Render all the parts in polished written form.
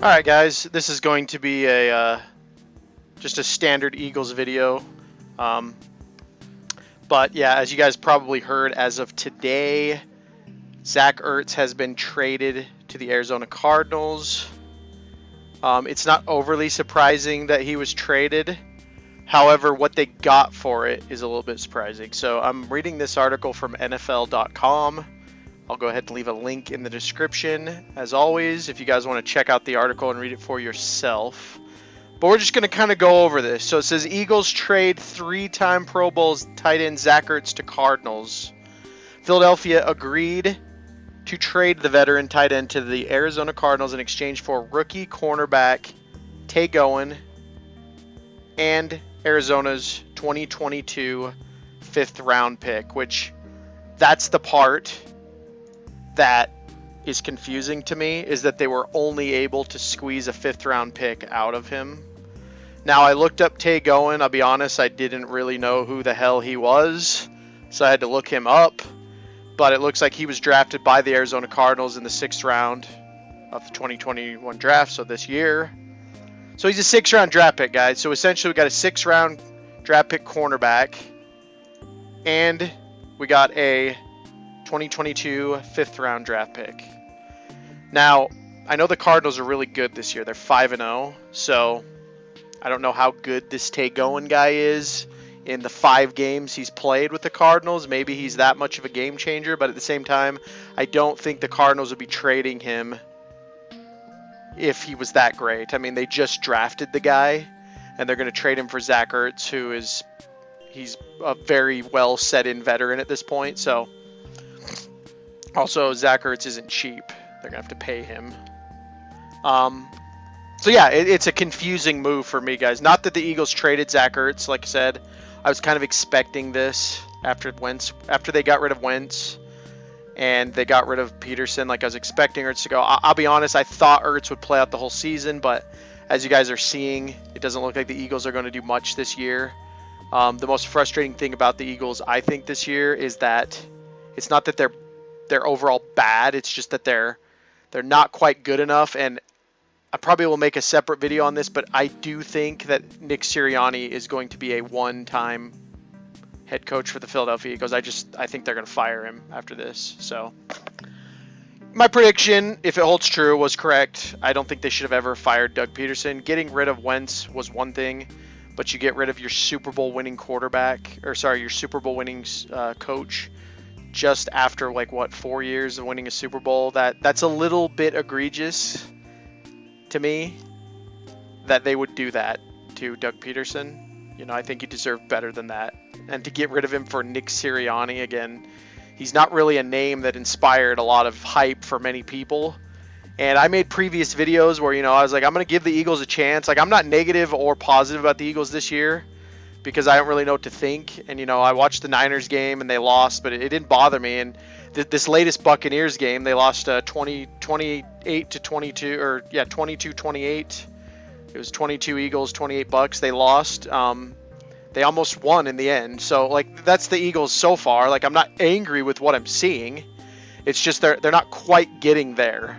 Alright guys, this is going to be a just a standard Eagles video. But yeah, as you guys probably heard, as of today, Zach Ertz has been traded to the Arizona Cardinals. It's not overly surprising that he was traded. However, what they got for it is a little bit surprising. So I'm reading this article from NFL.com. I'll go ahead and leave a link in the description, as always, if you guys want to check out the article and read it for yourself. But we're just going to kind of go over this. So it says, Eagles trade three-time Pro Bowls tight end Zach Ertz to Cardinals. Philadelphia agreed to trade the veteran tight end to the Arizona Cardinals in exchange for rookie cornerback Tay Gowan and Arizona's 2022 fifth-round pick, which that's the part that is confusing to me, is that they were only able to squeeze a fifth-round pick out of him. Now, I looked up Tay Gowan. I'll be honest, I didn't really know who the hell he was, so I had to look him up. But it looks like he was drafted by the Arizona Cardinals in the 6th round of the 2021 draft, so this year. So he's a 6th-round draft pick, guys. So essentially, we got a 6th-round draft pick cornerback, and we got a 2022 5th-round draft pick. Now, I know the Cardinals are really good this year. They're 5-0, so I don't know how good this Tay Gowan guy is in the 5 games he's played with the Cardinals. Maybe he's that much of a game changer, but at the same time, I don't think the Cardinals would be trading him if he was that great. I mean, they just drafted the guy, and they're going to trade him for Zach Ertz, he's a very well-set-in veteran at this point, so also, Zach Ertz isn't cheap. They're going to have to pay him. So yeah, it's a confusing move for me, guys. Not that the Eagles traded Zach Ertz. Like I said, I was kind of expecting this after they got rid of Wentz and they got rid of Peterson. Like, I was expecting Ertz to go. I'll be honest, I thought Ertz would play out the whole season, but as you guys are seeing, it doesn't look like the Eagles are going to do much this year. The most frustrating thing about the Eagles, I think, this year is that it's not that they're overall bad. It's just that they're not quite good enough, and I probably will make a separate video on this, but I do think that Nick Sirianni is going to be a one-time head coach for the Philadelphia Eagles. I think they're going to fire him after this. So my prediction, if it holds true, was correct. I don't think they should have ever fired Doug Peterson. Getting rid of Wentz was one thing, but you get rid of your Super Bowl winning your Super Bowl winning coach just after, like, what, 4 years of winning a Super Bowl. That's a little bit egregious to me that they would do that to Doug Peterson. You know, I think he deserved better than that. And to get rid of him for Nick Sirianni, again, he's not really a name that inspired a lot of hype for many people. And I made previous videos where, I was like, I'm going to give the Eagles a chance. Like, I'm not negative or positive about the Eagles this year, because I don't really know what to think. And, I watched the Niners game and they lost, but it didn't bother me. And this latest Buccaneers game, they lost 28 to 22, or 22-28. It was 22 Eagles, 28 Bucks. They lost. They almost won in the end. So, like, that's the Eagles so far. Like, I'm not angry with what I'm seeing. It's just they're not quite getting there.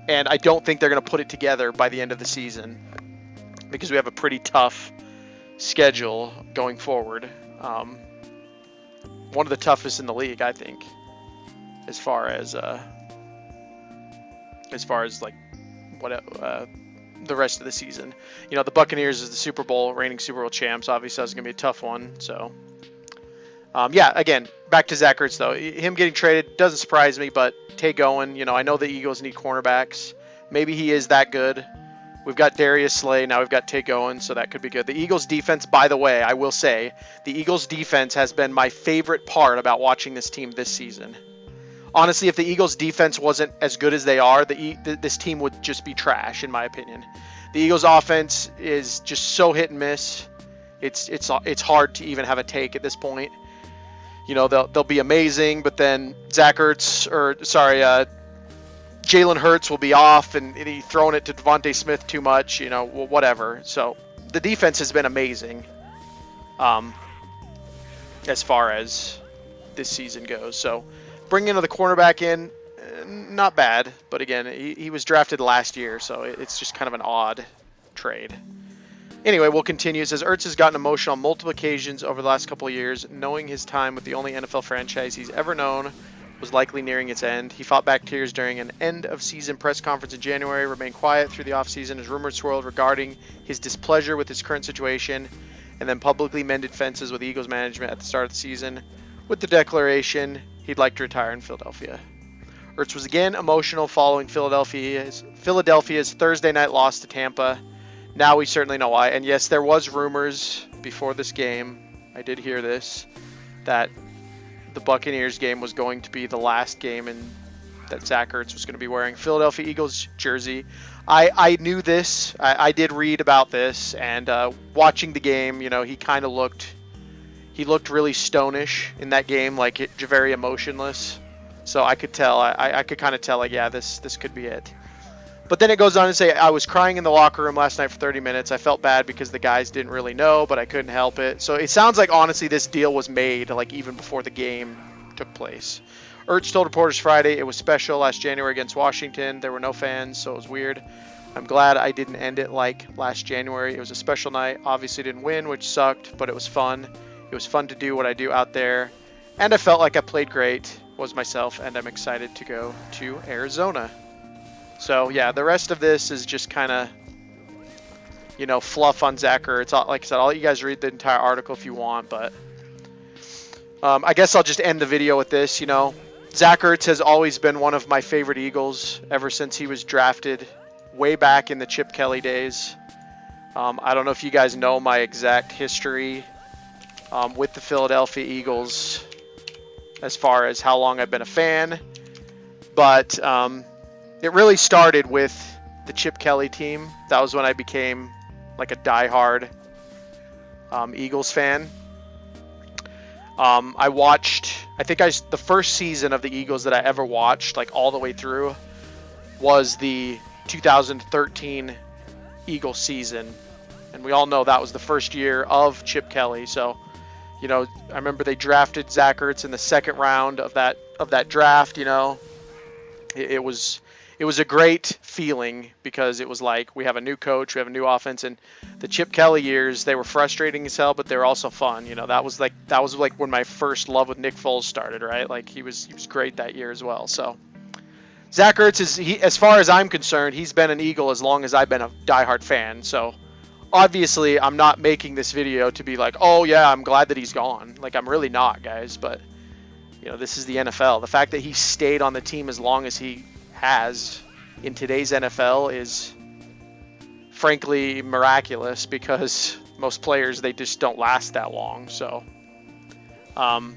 And I don't think they're going to put it together by the end of the season, because we have a pretty tough schedule going forward. One of the toughest in the league, I think, as far as like what the rest of the season. The Buccaneers is the reigning Super Bowl champs. Obviously, that's going to be a tough one. So again, back to Zach Ertz, though. Him getting traded doesn't surprise me, but Tay Gowan, I know the Eagles need cornerbacks. Maybe he is that good. We've got Darius Slay. Now we've got Tay Gowan, so that could be good. The Eagles' defense, by the way, I will say, the Eagles' defense has been my favorite part about watching this team this season. Honestly, if the Eagles' defense wasn't as good as they are, this team would just be trash, in my opinion. The Eagles' offense is just so hit and miss. It's hard to even have a take at this point. They'll be amazing, but then Jalen Hurts will be off, and he's throwing it to Devontae Smith too much, whatever. So the defense has been amazing as far as this season goes. So bringing another cornerback in, not bad, but again, he was drafted last year, so it's just kind of an odd trade. Anyway, we'll continue. It says, Ertz has gotten emotional on multiple occasions over the last couple of years, knowing his time with the only NFL franchise he's ever known was likely nearing its end. He fought back tears during an end-of-season press conference in January, remained quiet through the offseason as rumors swirled regarding his displeasure with his current situation, and then publicly mended fences with Eagles management at the start of the season with the declaration he'd like to retire in Philadelphia. Ertz was again emotional following Philadelphia's Thursday night loss to Tampa. Now we certainly know why. And yes, there was rumors before this game, I did hear this, that the Buccaneers game was going to be the last game and that Zach Ertz was going to be wearing Philadelphia Eagles jersey. I knew this. I did read about this, and watching the game, he kind of looked really stonish in that game, like very emotionless. So I could tell, I could kind of tell, like, yeah, this could be it. But then it goes on to say, I was crying in the locker room last night for 30 minutes. I felt bad because the guys didn't really know, but I couldn't help it. So it sounds like, honestly, this deal was made, like, even before the game took place. Ertz told reporters Friday it was special last January against Washington. There were no fans, so it was weird. I'm glad I didn't end it like last January. It was a special night. Obviously didn't win, which sucked, but it was fun. It was fun to do what I do out there. And I felt like I played great, was myself, and I'm excited to go to Arizona. So, yeah, the rest of this is just kind of, fluff on Zach Ertz. Like I said, I'll let you guys read the entire article if you want, but I guess I'll just end the video with this. Zach Ertz has always been one of my favorite Eagles ever since he was drafted way back in the Chip Kelly days. I don't know if you guys know my exact history with the Philadelphia Eagles as far as how long I've been a fan, but it really started with the Chip Kelly team. That was when I became like a diehard Eagles fan. I watched, the first season of the Eagles that I ever watched, like all the way through, was the 2013 Eagles season. And we all know that was the first year of Chip Kelly. So, I remember they drafted Zach Ertz in the second round of that draft. It was a great feeling because it was like, we have a new coach, we have a new offense, and the Chip Kelly years, they were frustrating as hell, but they were also fun. That was like when my first love with Nick Foles started, right? Like he was great that year as well. So Zach Ertz as far as I'm concerned, he's been an Eagle as long as I've been a diehard fan. So obviously I'm not making this video to be like, oh yeah, I'm glad that he's gone. Like, I'm really not, guys, but this is the NFL. The fact that he stayed on the team as long as he has in today's NFL is frankly miraculous, because most players, they just don't last that long. So the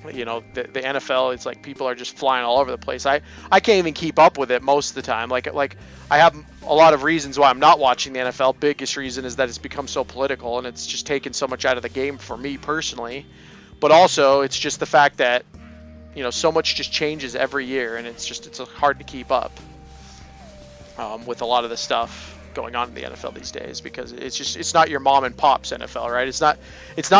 NFL, it's like people are just flying all over the place. I can't even keep up with it most of the time. Like I have a lot of reasons why I'm not watching the NFL. Biggest reason is that it's become so political, and it's just taken so much out of the game for me personally. But also, it's just the fact that so much just changes every year, and it's hard to keep up with a lot of the stuff going on in the NFL these days, because it's not your mom and pop's NFL, right? It's not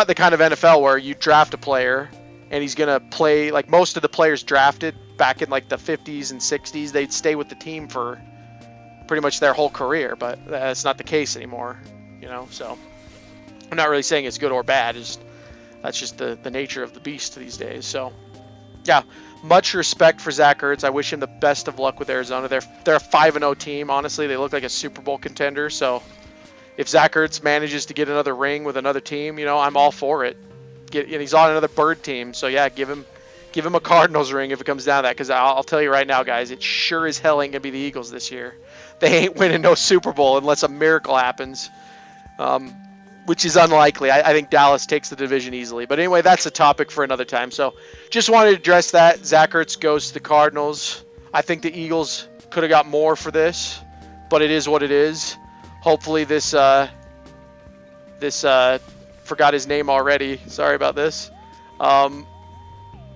the kind of NFL where you draft a player and he's gonna play. Like most of the players drafted back in like the 50s and 60s, they'd stay with the team for pretty much their whole career, but that's not the case anymore. So I'm not really saying it's good or bad. That's just the nature of the beast these days. So yeah, much respect for Zach Ertz. I wish him the best of luck with Arizona. They're a 5-0 team. Honestly, they look like a Super Bowl contender. So if Zach Ertz manages to get another ring with another team, I'm all for it. He's on another bird team. So yeah, give him a Cardinals ring if it comes down to that. Because I'll tell you right now, guys, it sure as hell ain't gonna be the Eagles this year. They ain't winning no Super Bowl unless a miracle happens. Which is unlikely. I think Dallas takes the division easily. But anyway, that's a topic for another time. So just wanted to address that. Zach Ertz goes to the Cardinals. I think the Eagles could have got more for this, but it is what it is. Hopefully this forgot his name already. Sorry about this.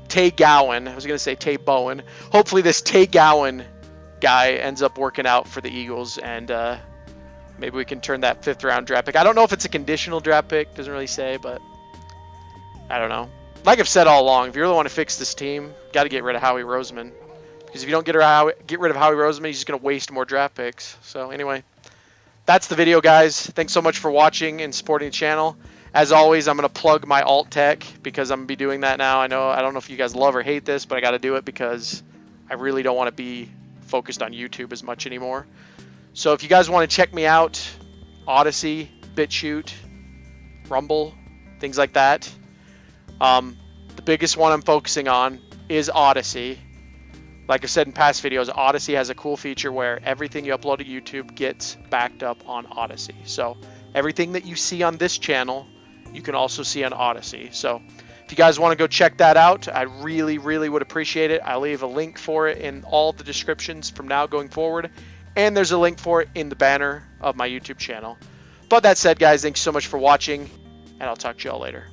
Tay Gowan. I was going to say Tay Bowen. Hopefully this Tay Gowan guy ends up working out for the Eagles, and maybe we can turn that 5th round draft pick. I don't know if it's a conditional draft pick. Doesn't really say, but I don't know. Like I've said all along, if you really want to fix this team, got to get rid of Howie Roseman. Because if you don't get rid of Howie Roseman, he's just going to waste more draft picks. So anyway, that's the video, guys. Thanks so much for watching and supporting the channel. As always, I'm going to plug my alt tech because I'm going to be doing that now. I don't know if you guys love or hate this, but I got to do it because I really don't want to be focused on YouTube as much anymore. So if you guys want to check me out, Odyssey, BitChute, Rumble, things like that. The biggest one I'm focusing on is Odyssey. Like I said in past videos, Odyssey has a cool feature where everything you upload to YouTube gets backed up on Odyssey. So everything that you see on this channel, you can also see on Odyssey. So if you guys want to go check that out, I really, really would appreciate it. I'll leave a link for it in all the descriptions from now going forward. And there's a link for it in the banner of my YouTube channel. But that said, guys, thanks so much for watching, and I'll talk to you all later.